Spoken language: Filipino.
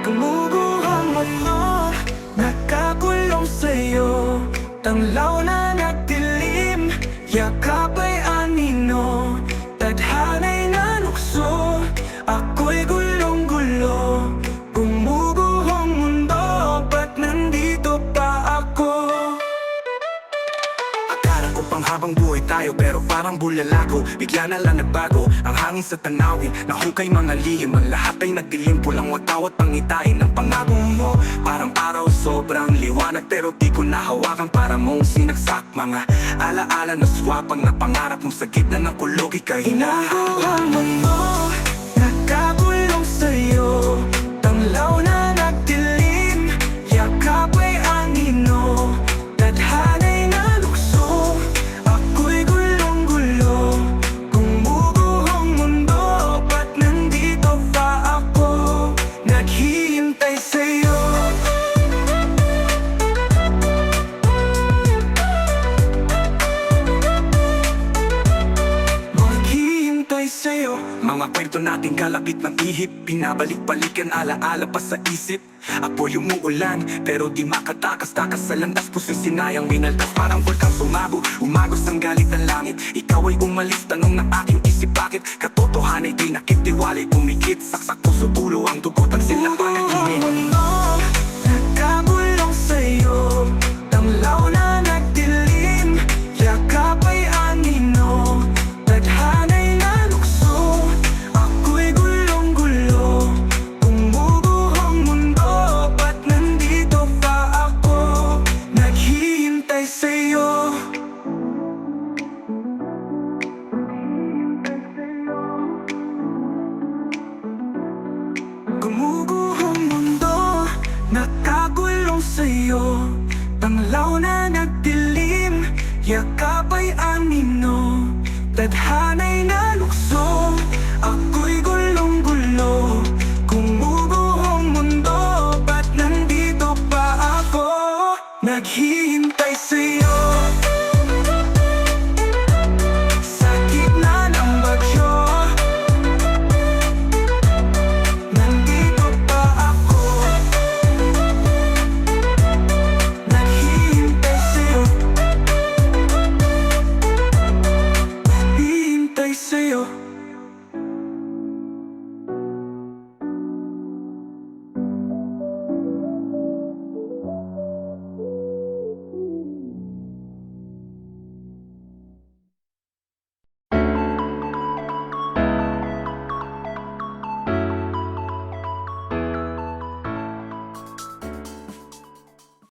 Gumuguhang mundo, nakakulong sa'yo. Tanglaw na nagdilim, yakap ay anino. Tadhana'y nanukso, ako'y gulong-gulo. Gumuguhang mundo, ba't nandito pa ako? Akala ko pang habang buhay tayo, pero parang bulalako. Bigla na lang nagbago ang hangin sa tanawin. Nahukay mga lihim, ang lahat ay nagdilim. Pulang watawat pangitain ng pangako mo. Parang araw sobrang liwanag, pero di ko nahawakan para mong sinagsak. Mga alaala na swapang na pangarap mong sa gitna ng kulog ika'y Gumuguhang mundo, nakakulong sa'yo. Tanglaw na nagdilim, yakap ay anino. Tadhana'y nalukso, ako'y gulong-gulo. Gumuguhang mundo, ba't nandito pa ako? Naghihintay sa'yo. Maghihintay sa'yo. Mga kwento nating kalapit ng ihip, pinabalik-balikan alaala pa sa isip. Apoy umuulan, pero di makatakas-takas sa landas. Puso'y sinayang minaldas, parang volkang sumabo. Umagos ang galit ng langit, ikaw ay umalis. Tanong ng aking isip, bakit? Katotohanan ay di nakitiwalay, pumikit. Saksak puso, ulo ang dugot at sila panaginip. Mundo, nakakulong sa'yo. Tanglaw na nagdilim, yakap ay anino. Tadhana'y nalukso, ako'y gulong-gulo. Gumuguhang mundo, ba't nandito pa ako? Naghihintay sa'yo. Gumuguhang mundo, nakakulong sa'yo. Tanglaw na nagdilim, yakap ay anino. Tadhana'y nalukso, ako